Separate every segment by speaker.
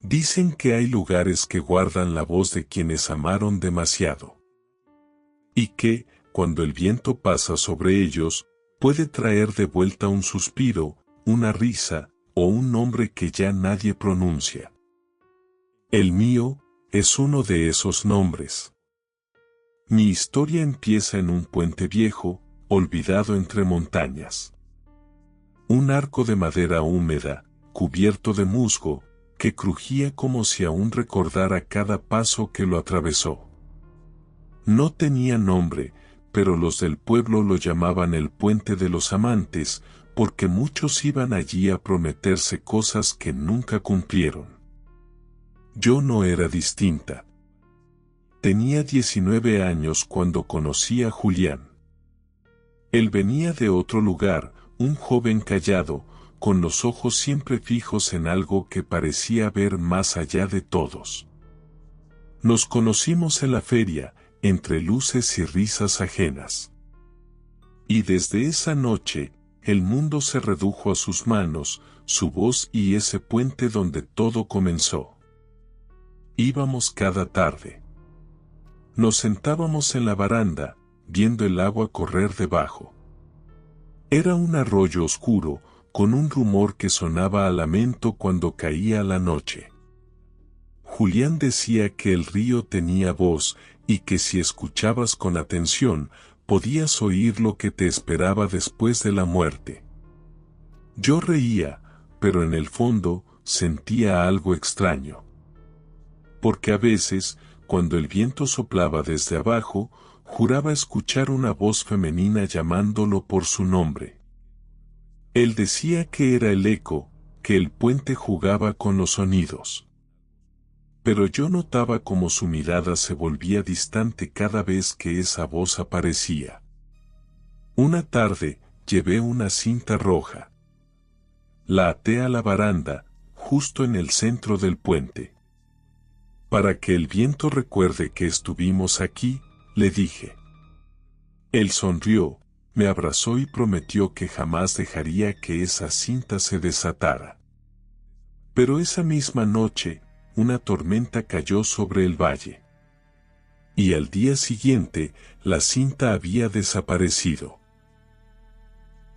Speaker 1: Dicen que hay lugares que guardan la voz de quienes amaron demasiado. Y que, cuando el viento pasa sobre ellos, puede traer de vuelta un suspiro, una risa, o un nombre que ya nadie pronuncia. El mío es uno de esos nombres. Mi historia empieza en un puente viejo, olvidado entre montañas. Un arco de madera húmeda, cubierto de musgo, que crujía como si aún recordara cada paso que lo atravesó. No tenía nombre, pero los del pueblo lo llamaban el Puente de los Amantes, porque muchos iban allí a prometerse cosas que nunca cumplieron. Yo no era distinta. Tenía 19 años cuando conocí a Julián. Él venía de otro lugar, un joven callado, con los ojos siempre fijos en algo que parecía ver más allá de todos. Nos conocimos en la feria, entre luces y risas ajenas. Y desde esa noche, el mundo se redujo a sus manos, su voz y ese puente donde todo comenzó. Íbamos cada tarde. Nos sentábamos en la baranda, viendo el agua correr debajo. Era un arroyo oscuro, con un rumor que sonaba a lamento cuando caía la noche. Julián decía que el río tenía voz y que si escuchabas con atención, podías oír lo que te esperaba después de la muerte. Yo reía, pero en el fondo sentía algo extraño. Porque a veces, cuando el viento soplaba desde abajo, juraba escuchar una voz femenina llamándolo por su nombre. Él decía que era el eco, que el puente jugaba con los sonidos. Pero yo notaba como su mirada se volvía distante cada vez que esa voz aparecía. Una tarde, llevé una cinta roja. La até a la baranda, justo en el centro del puente. Para que el viento recuerde que estuvimos aquí, le dije. Él sonrió, me abrazó y prometió que jamás dejaría que esa cinta se desatara. Pero esa misma noche, una tormenta cayó sobre el valle. Y al día siguiente, la cinta había desaparecido.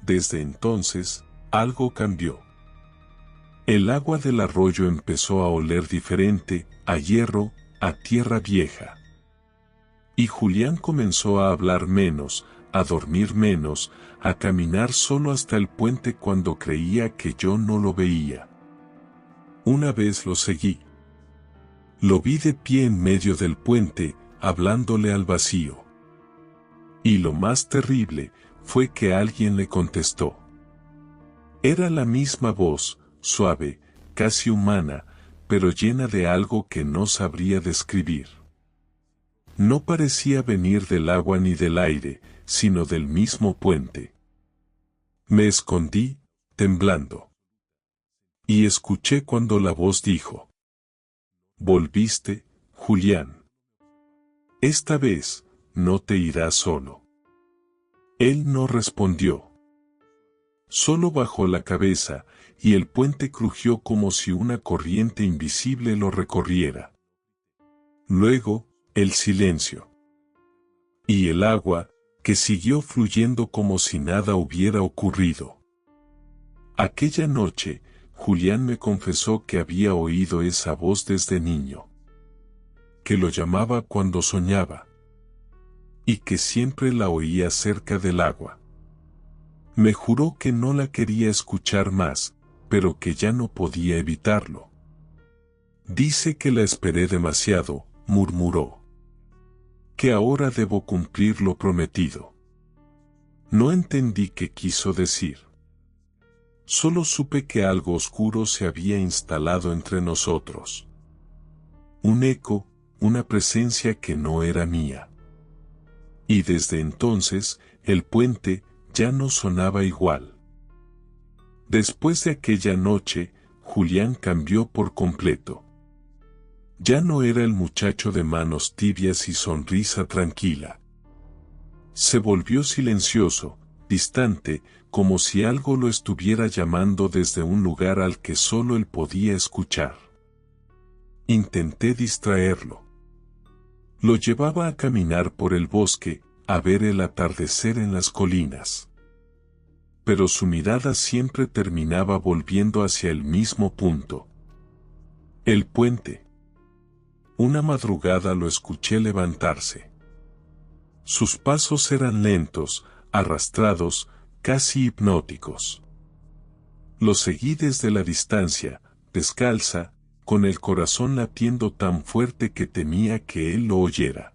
Speaker 1: Desde entonces, algo cambió. El agua del arroyo empezó a oler diferente, a hierro, a tierra vieja. Y Julián comenzó a hablar menos, a dormir menos, a caminar solo hasta el puente cuando creía que yo no lo veía. Una vez lo seguí. Lo vi de pie en medio del puente, hablándole al vacío. Y lo más terrible fue que alguien le contestó. Era la misma voz, suave, casi humana, pero llena de algo que no sabría describir. No parecía venir del agua ni del aire, sino del mismo puente. Me escondí, temblando. Y escuché cuando la voz dijo: «Volviste, Julián. Esta vez, no te irás solo». Él no respondió. Solo bajó la cabeza, y el puente crujió como si una corriente invisible lo recorriera. Luego, el silencio. Y el agua, que siguió fluyendo como si nada hubiera ocurrido. Aquella noche, Julián me confesó que había oído esa voz desde niño. Que lo llamaba cuando soñaba. Y que siempre la oía cerca del agua. Me juró que no la quería escuchar más, pero que ya no podía evitarlo. Dice que la esperé demasiado, murmuró. Que ahora debo cumplir lo prometido. No entendí qué quiso decir. Solo supe que algo oscuro se había instalado entre nosotros. Un eco, una presencia que no era mía. Y desde entonces, el puente ya no sonaba igual. Después de aquella noche, Julián cambió por completo. Ya no era el muchacho de manos tibias y sonrisa tranquila. Se volvió silencioso, distante, como si algo lo estuviera llamando desde un lugar al que solo él podía escuchar. Intenté distraerlo. Lo llevaba a caminar por el bosque, a ver el atardecer en las colinas. Pero su mirada siempre terminaba volviendo hacia el mismo punto. El puente. Una madrugada lo escuché levantarse. Sus pasos eran lentos, arrastrados, casi hipnóticos. Lo seguí desde la distancia, descalza, con el corazón latiendo tan fuerte que temía que él lo oyera.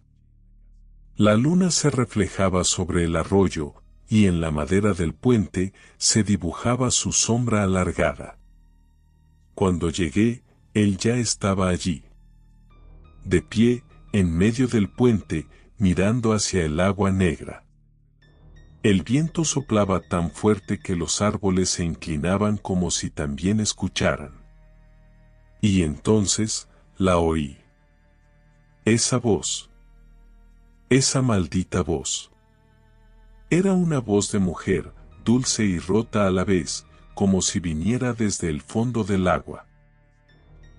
Speaker 1: La luna se reflejaba sobre el arroyo, y en la madera del puente se dibujaba su sombra alargada. Cuando llegué, él ya estaba allí. De pie, en medio del puente, mirando hacia el agua negra. El viento soplaba tan fuerte que los árboles se inclinaban como si también escucharan. Y entonces, la oí. Esa voz. Esa maldita voz. Era una voz de mujer, dulce y rota a la vez, como si viniera desde el fondo del agua.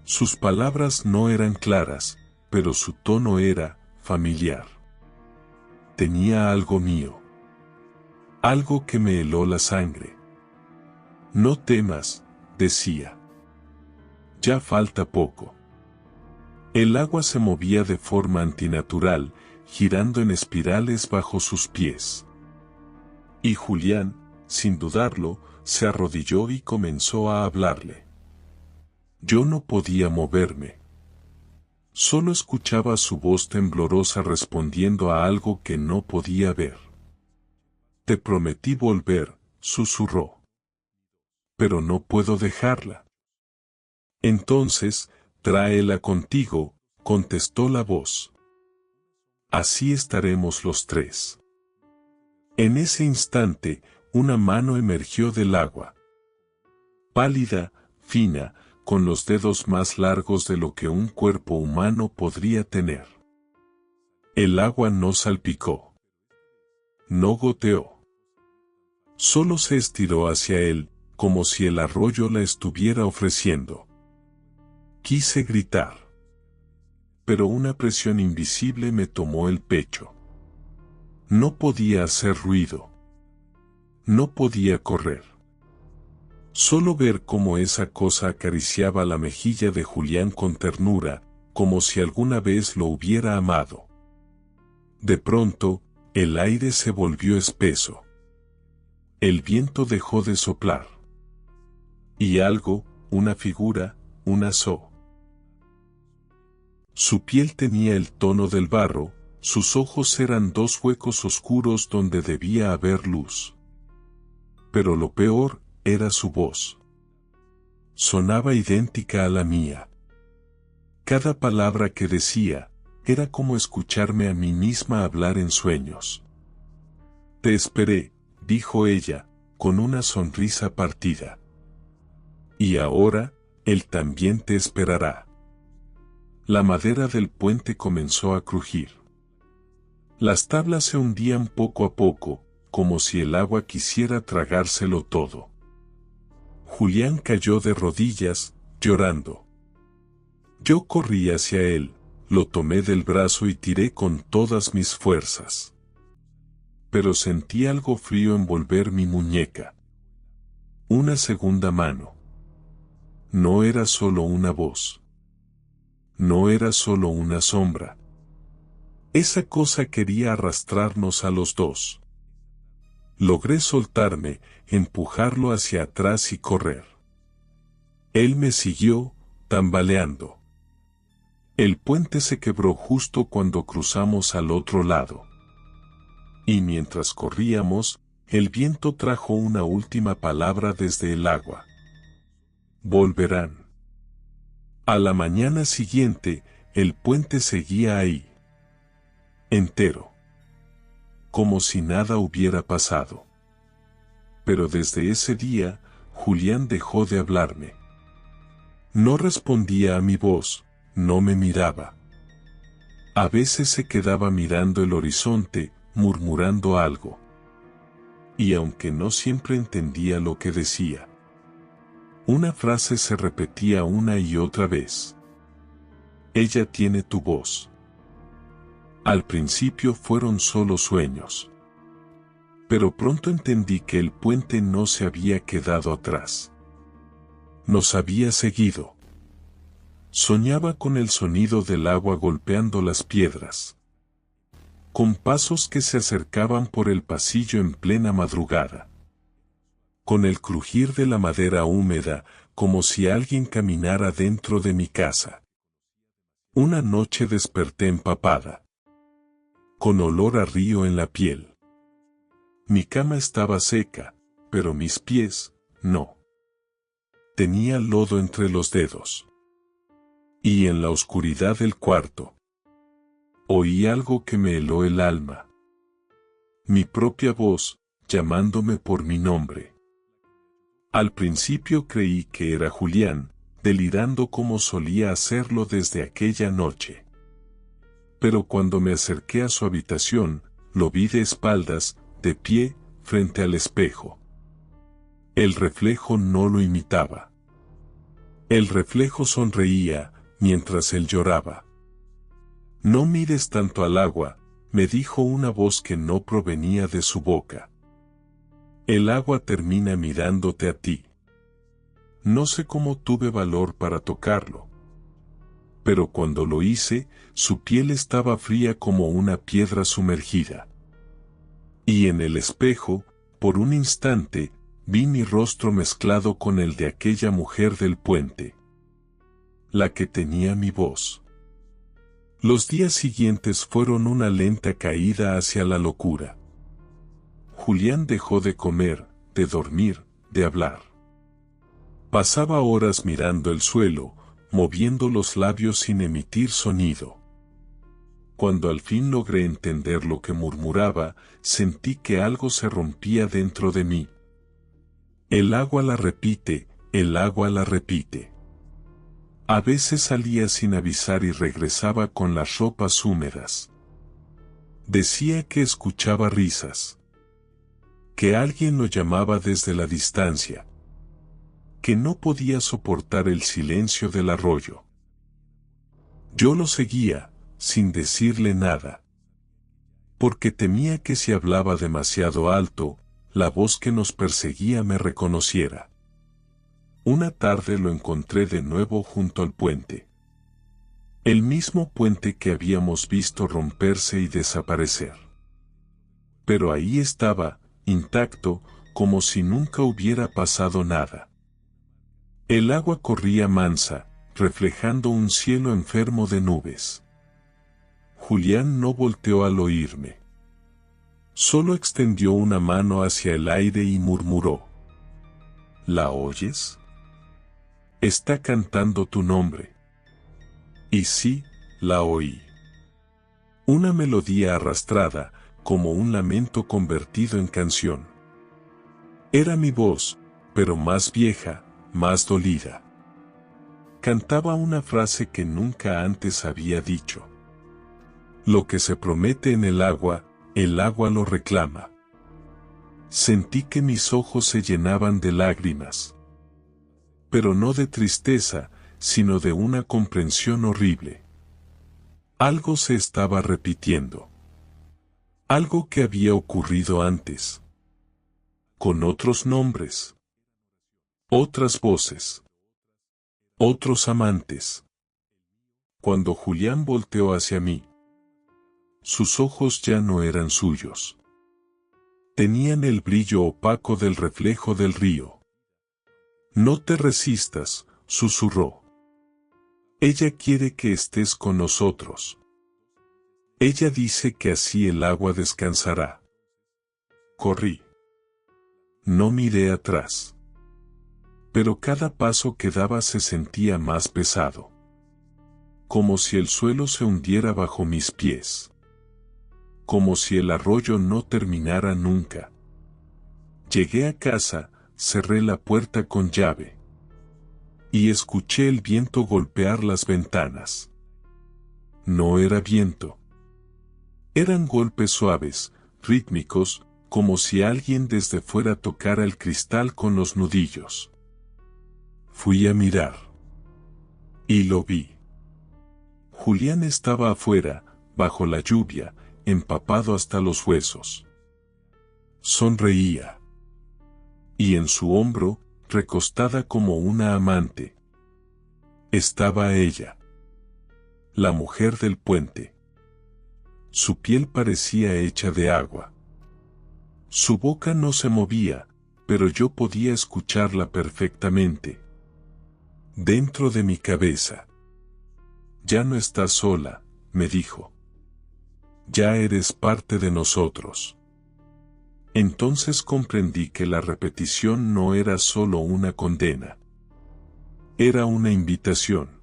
Speaker 1: Sus palabras no eran claras, pero su tono era familiar. Tenía algo mío. Algo que me heló la sangre. No temas, decía. Ya falta poco. El agua se movía de forma antinatural, girando en espirales bajo sus pies. Y Julián, sin dudarlo, se arrodilló y comenzó a hablarle. Yo no podía moverme. Solo escuchaba su voz temblorosa respondiendo a algo que no podía ver. Te prometí volver, susurró. Pero no puedo dejarla. Entonces, tráela contigo, contestó la voz. Así estaremos los tres. En ese instante, una mano emergió del agua. Pálida, fina, con los dedos más largos de lo que un cuerpo humano podría tener. El agua no salpicó. No goteó. Solo se estiró hacia él, como si el arroyo la estuviera ofreciendo. Quise gritar. Pero una presión invisible me tomó el pecho. No podía hacer ruido. No podía correr. Solo ver cómo esa cosa acariciaba la mejilla de Julián con ternura, como si alguna vez lo hubiera amado. De pronto, el aire se volvió espeso. El viento dejó de soplar. Y algo, una figura, un asó. Su piel tenía el tono del barro, sus ojos eran dos huecos oscuros donde debía haber luz. Pero lo peor era su voz. Sonaba idéntica a la mía. Cada palabra que decía, era como escucharme a mí misma hablar en sueños. Te esperé, dijo ella, con una sonrisa partida. Y ahora, él también te esperará. La madera del puente comenzó a crujir. Las tablas se hundían poco a poco, como si el agua quisiera tragárselo todo. Julián cayó de rodillas, llorando. Yo corrí hacia él, lo tomé del brazo y tiré con todas mis fuerzas. Pero sentí algo frío envolver mi muñeca. Una segunda mano. No era solo una voz. No era solo una sombra. Esa cosa quería arrastrarnos a los dos. Logré soltarme, empujarlo hacia atrás y correr. Él me siguió, tambaleando. El puente se quebró justo cuando cruzamos al otro lado. Y mientras corríamos, el viento trajo una última palabra desde el agua. Volverán. A la mañana siguiente, el puente seguía ahí. Entero. Como si nada hubiera pasado. Pero desde ese día, Julián dejó de hablarme. No respondía a mi voz, no me miraba. A veces se quedaba mirando el horizonte, murmurando algo. Y aunque no siempre entendía lo que decía, una frase se repetía una y otra vez. Ella tiene tu voz. Al principio fueron solo sueños. Pero pronto entendí que el puente no se había quedado atrás. Nos había seguido. Soñaba con el sonido del agua golpeando las piedras. Con pasos que se acercaban por el pasillo en plena madrugada. Con el crujir de la madera húmeda, como si alguien caminara dentro de mi casa. Una noche desperté empapada. Con olor a río en la piel. Mi cama estaba seca, pero mis pies, no. Tenía lodo entre los dedos. Y en la oscuridad del cuarto, oí algo que me heló el alma. Mi propia voz, llamándome por mi nombre. Al principio creí que era Julián, delirando como solía hacerlo desde aquella noche. Pero cuando me acerqué a su habitación, lo vi de espaldas, de pie, frente al espejo. El reflejo no lo imitaba. El reflejo sonreía, mientras él lloraba. No mires tanto al agua, me dijo una voz que no provenía de su boca. El agua termina mirándote a ti. No sé cómo tuve valor para tocarlo. Pero cuando lo hice, su piel estaba fría como una piedra sumergida. Y en el espejo, por un instante, vi mi rostro mezclado con el de aquella mujer del puente. La que tenía mi voz. Los días siguientes fueron una lenta caída hacia la locura. Julián dejó de comer, de dormir, de hablar. Pasaba horas mirando el suelo, moviendo los labios sin emitir sonido. Cuando al fin logré entender lo que murmuraba, sentí que algo se rompía dentro de mí. El agua la repite, el agua la repite. A veces salía sin avisar y regresaba con las ropas húmedas. Decía que escuchaba risas. Que alguien lo llamaba desde la distancia. Que no podía soportar el silencio del arroyo. Yo lo seguía, sin decirle nada. Porque temía que si hablaba demasiado alto, la voz que nos perseguía me reconociera. Una tarde lo encontré de nuevo junto al puente. El mismo puente que habíamos visto romperse y desaparecer. Pero ahí estaba, intacto, como si nunca hubiera pasado nada. El agua corría mansa, reflejando un cielo enfermo de nubes. Julián no volteó al oírme. Solo extendió una mano hacia el aire y murmuró. ¿La oyes? Está cantando tu nombre. Y sí, la oí. Una melodía arrastrada, como un lamento convertido en canción. Era mi voz, pero más vieja, más dolida. Cantaba una frase que nunca antes había dicho. Lo que se promete en el agua lo reclama. Sentí que mis ojos se llenaban de lágrimas. Pero no de tristeza, sino de una comprensión horrible. Algo se estaba repitiendo. Algo que había ocurrido antes. Con otros nombres. Otras voces. Otros amantes. Cuando Julián volteó hacia mí, sus ojos ya no eran suyos. Tenían el brillo opaco del reflejo del río. No te resistas, susurró. Ella quiere que estés con nosotros. Ella dice que así el agua descansará. Corrí. No miré atrás. Pero cada paso que daba se sentía más pesado. Como si el suelo se hundiera bajo mis pies. Como si el arroyo no terminara nunca. Llegué a casa, cerré la puerta con llave. Y escuché el viento golpear las ventanas. No era viento. Eran golpes suaves, rítmicos, como si alguien desde fuera tocara el cristal con los nudillos. Fui a mirar. Y lo vi. Julián estaba afuera, bajo la lluvia, empapado hasta los huesos. Sonreía. Y en su hombro, recostada como una amante, estaba ella, la mujer del puente. Su piel parecía hecha de agua. Su boca no se movía, pero yo podía escucharla perfectamente. Dentro de mi cabeza. Ya no estás sola, me dijo. Ya eres parte de nosotros. Entonces comprendí que la repetición no era solo una condena. Era una invitación.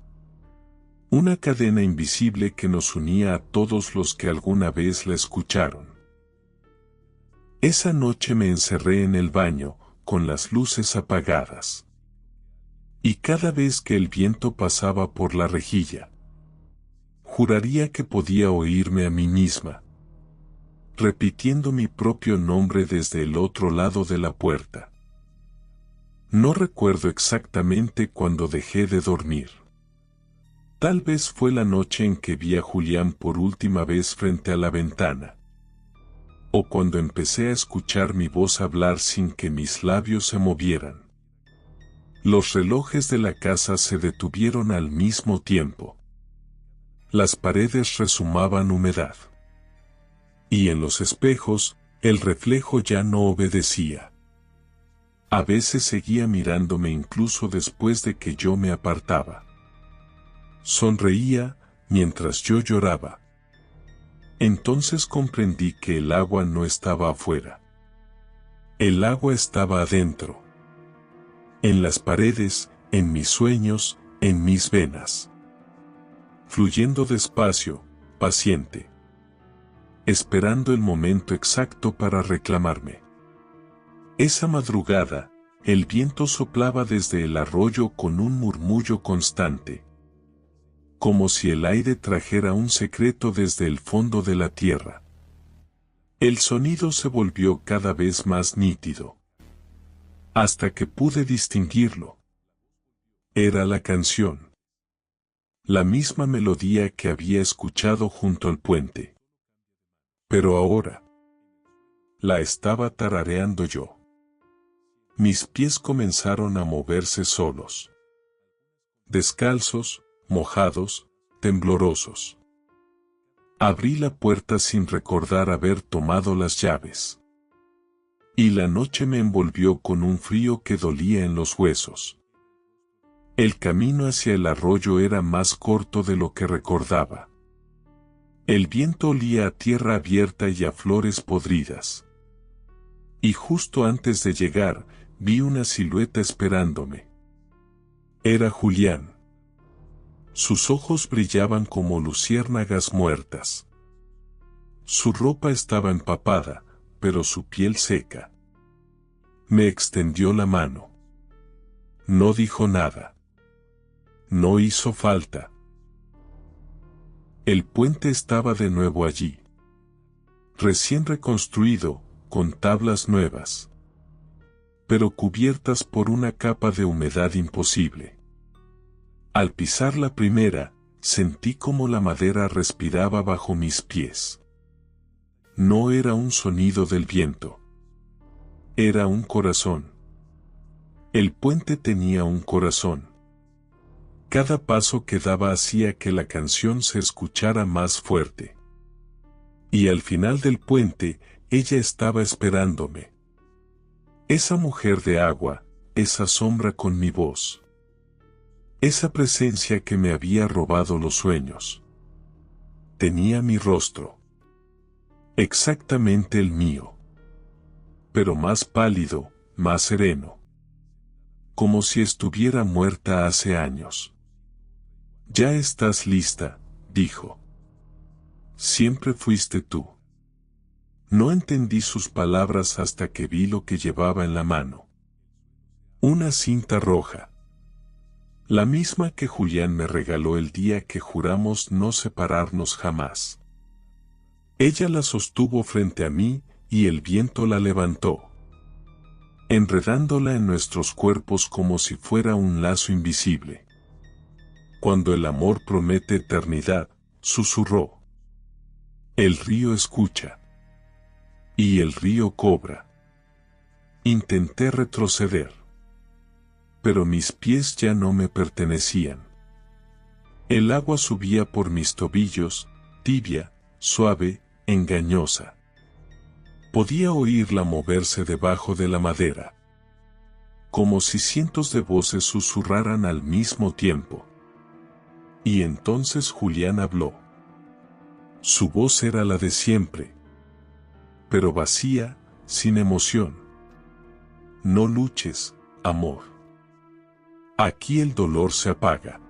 Speaker 1: Una cadena invisible que nos unía a todos los que alguna vez la escucharon. Esa noche me encerré en el baño, con las luces apagadas. Y cada vez que el viento pasaba por la rejilla, juraría que podía oírme a mí misma, repitiendo mi propio nombre desde el otro lado de la puerta. No recuerdo exactamente cuándo dejé de dormir. Tal vez fue la noche en que vi a Julián por última vez frente a la ventana. O cuando empecé a escuchar mi voz hablar sin que mis labios se movieran. Los relojes de la casa se detuvieron al mismo tiempo. Las paredes rezumaban humedad. Y en los espejos, el reflejo ya no obedecía. A veces seguía mirándome incluso después de que yo me apartaba. Sonreía, mientras yo lloraba. Entonces comprendí que el agua no estaba afuera. El agua estaba adentro. En las paredes, en mis sueños, en mis venas. Fluyendo despacio, paciente. Esperando el momento exacto para reclamarme. Esa madrugada, el viento soplaba desde el arroyo con un murmullo constante. Como si el aire trajera un secreto desde el fondo de la tierra. El sonido se volvió cada vez más nítido. Hasta que pude distinguirlo. Era la canción. La misma melodía que había escuchado junto al puente. Pero ahora, la estaba tarareando yo. Mis pies comenzaron a moverse solos. Descalzos, mojados, temblorosos. Abrí la puerta sin recordar haber tomado las llaves. Y la noche me envolvió con un frío que dolía en los huesos. El camino hacia el arroyo era más corto de lo que recordaba. El viento olía a tierra abierta y a flores podridas. Y justo antes de llegar, vi una silueta esperándome. Era Julián. Sus ojos brillaban como luciérnagas muertas. Su ropa estaba empapada, pero su piel seca. Me extendió la mano. No dijo nada. No hizo falta. El puente estaba de nuevo allí. Recién reconstruido, con tablas nuevas. Pero cubiertas por una capa de humedad imposible. Al pisar la primera, sentí como la madera respiraba bajo mis pies. No era un sonido del viento. Era un corazón. El puente tenía un corazón. Cada paso que daba hacía que la canción se escuchara más fuerte. Y al final del puente, ella estaba esperándome. Esa mujer de agua, esa sombra con mi voz. Esa presencia que me había robado los sueños. Tenía mi rostro. Exactamente el mío. Pero más pálido, más sereno. Como si estuviera muerta hace años. Ya estás lista, dijo. Siempre fuiste tú. No entendí sus palabras hasta que vi lo que llevaba en la mano. Una cinta roja. La misma que Julián me regaló el día que juramos no separarnos jamás. Ella la sostuvo frente a mí y el viento la levantó, enredándola en nuestros cuerpos como si fuera un lazo invisible. Cuando el amor promete eternidad, susurró. El río escucha. Y el río cobra. Intenté retroceder. Pero mis pies ya no me pertenecían. El agua subía por mis tobillos, tibia, suave, engañosa. Podía oírla moverse debajo de la madera. Como si cientos de voces susurraran al mismo tiempo. Y entonces Julián habló. Su voz era la de siempre. Pero vacía, sin emoción. No luches, amor. Aquí el dolor se apaga.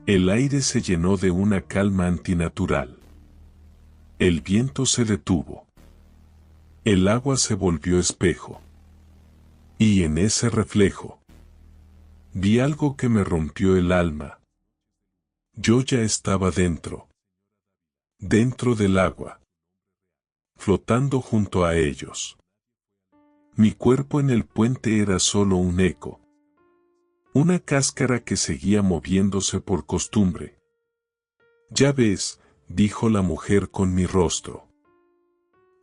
Speaker 1: El aire se llenó de una calma antinatural. El viento se detuvo. El agua se volvió espejo. Y en ese reflejo, vi algo que me rompió el alma. Yo ya estaba dentro del agua, flotando junto a ellos. Mi cuerpo en el puente era solo un eco. Una cáscara que seguía moviéndose por costumbre. Ya ves, dijo la mujer con mi rostro.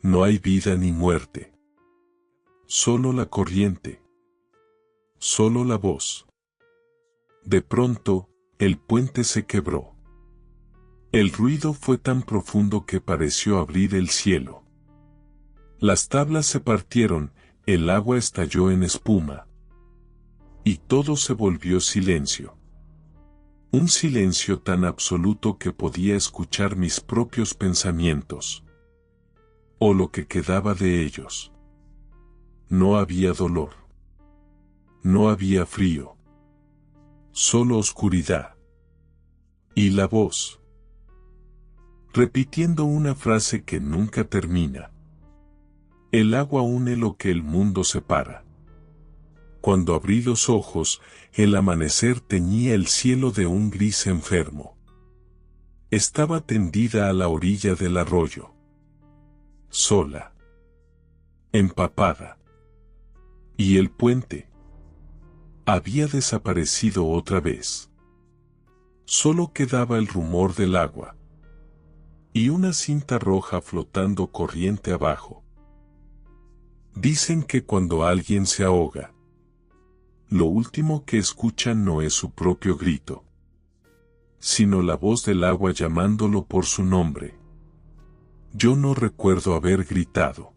Speaker 1: No hay vida ni muerte. Solo la corriente. Solo la voz. De pronto, el puente se quebró. El ruido fue tan profundo que pareció abrir el cielo. Las tablas se partieron, el agua estalló en espuma. Y todo se volvió silencio. Un silencio tan absoluto que podía escuchar mis propios pensamientos. O lo que quedaba de ellos. No había dolor. No había frío. Solo oscuridad. Y la voz. Repitiendo una frase que nunca termina. El agua une lo que el mundo separa. Cuando abrí los ojos, el amanecer teñía el cielo de un gris enfermo. Estaba tendida a la orilla del arroyo. Sola. Empapada. Y el puente había desaparecido otra vez. Solo quedaba el rumor del agua. Y una cinta roja flotando corriente abajo. Dicen que cuando alguien se ahoga, lo último que escucha no es su propio grito, sino la voz del agua llamándolo por su nombre. Yo no recuerdo haber gritado.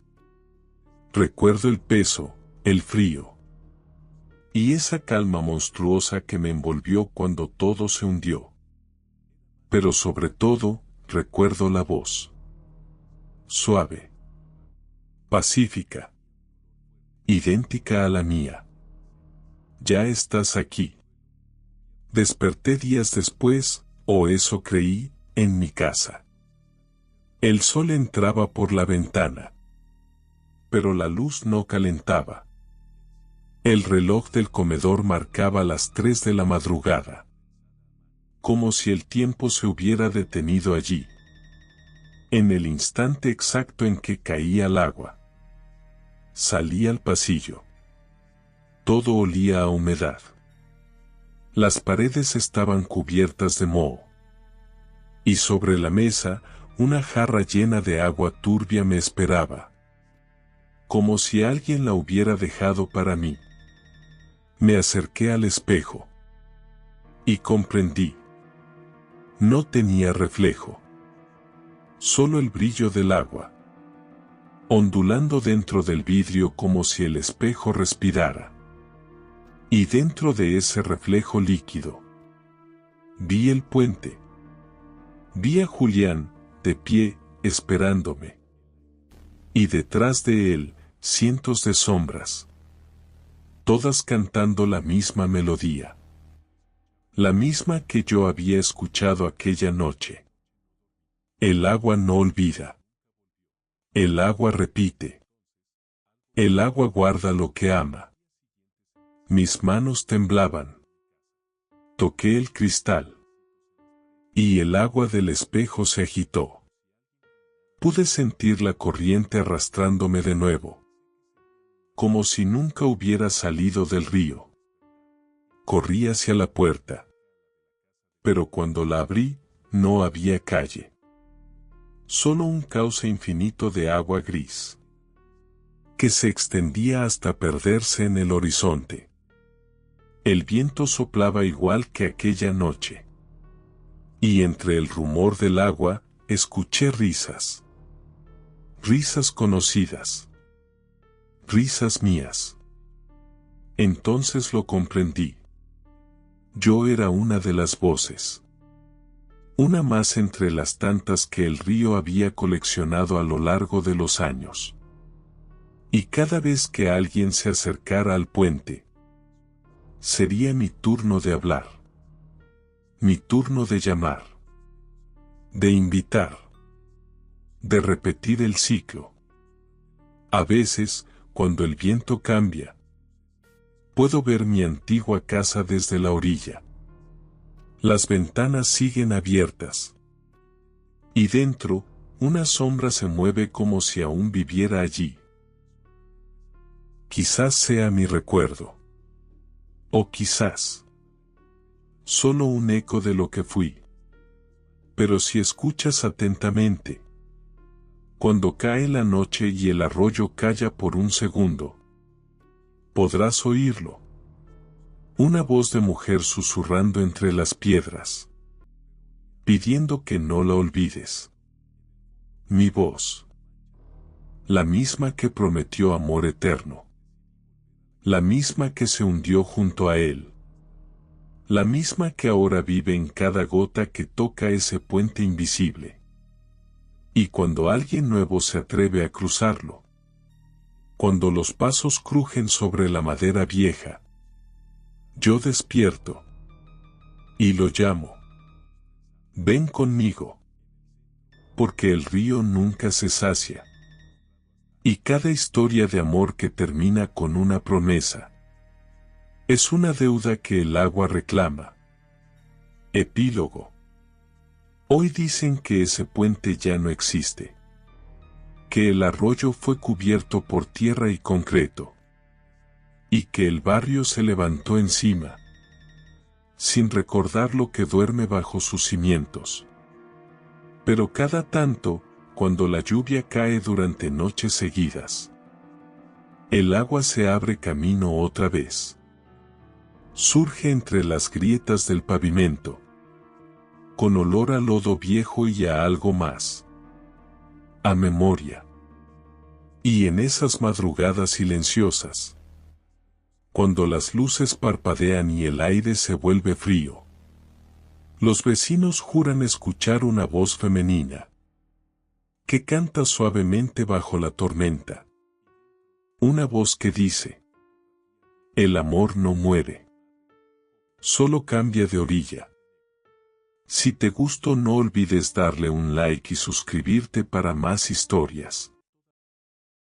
Speaker 1: Recuerdo el peso, el frío. Y esa calma monstruosa que me envolvió cuando todo se hundió. Pero sobre todo, recuerdo la voz. Suave. Pacífica. Idéntica a la mía. Ya estás aquí. Desperté días después, o eso creí, en mi casa. El sol entraba por la ventana. Pero la luz no calentaba. El reloj del comedor marcaba las 3 de la madrugada. Como si el tiempo se hubiera detenido allí. En el instante exacto en que caía el agua. Salí al pasillo. Todo olía a humedad. Las paredes estaban cubiertas de moho. Y sobre la mesa, una jarra llena de agua turbia me esperaba. Como si alguien la hubiera dejado para mí. Me acerqué al espejo. Y comprendí. No tenía reflejo. Solo el brillo del agua. Ondulando dentro del vidrio como si el espejo respirara. Y dentro de ese reflejo líquido, vi el puente. Vi a Julián, de pie, esperándome. Y detrás de él, cientos de sombras. Todas cantando la misma melodía. La misma que yo había escuchado aquella noche. El agua no olvida. El agua repite. El agua guarda lo que ama. Mis manos temblaban. Toqué el cristal. Y el agua del espejo se agitó. Pude sentir la corriente arrastrándome de nuevo. Como si nunca hubiera salido del río. Corrí hacia la puerta. pero cuando la abrí, no había calle. Solo un cauce infinito de agua gris, que se extendía hasta perderse en el horizonte. El viento soplaba igual que aquella noche. Y entre el rumor del agua, escuché risas. Risas conocidas. Risas mías. Entonces lo comprendí. Yo era una de las voces. Una más entre las tantas que el río había coleccionado a lo largo de los años. Y cada vez que alguien se acercara al puente, sería mi turno de hablar. Mi turno de llamar. De invitar. De repetir el ciclo. A veces, cuando el viento cambia, puedo ver mi antigua casa desde la orilla. Las ventanas siguen abiertas. Y dentro, una sombra se mueve como si aún viviera allí. Quizás sea mi recuerdo. O quizás solo un eco de lo que fui. Pero si escuchas atentamente, cuando cae la noche y el arroyo calla por un segundo, podrás oírlo. Una voz de mujer susurrando entre las piedras, pidiendo que no la olvides. Mi voz. La misma que prometió amor eterno. La misma que se hundió junto a él. La misma que ahora vive en cada gota que toca ese puente invisible. Y cuando alguien nuevo se atreve a cruzarlo, cuando los pasos crujen sobre la madera vieja, yo despierto y lo llamo. Ven conmigo, porque el río nunca se sacia. Y cada historia de amor que termina con una promesa es una deuda que el agua reclama. Epílogo. Hoy dicen que ese puente ya no existe, que el arroyo fue cubierto por tierra y concreto, y que el barrio se levantó encima, sin recordar lo que duerme bajo sus cimientos. Pero cada tanto, cuando la lluvia cae durante noches seguidas, el agua se abre camino otra vez. Surge entre las grietas del pavimento, con olor a lodo viejo y a algo más. A memoria. Y en esas madrugadas silenciosas, cuando las luces parpadean y el aire se vuelve frío, los vecinos juran escuchar una voz femenina que canta suavemente bajo la tormenta. Una voz que dice: el amor no muere, solo cambia de orilla. Si te gustó, no olvides darle un like y suscribirte para más historias.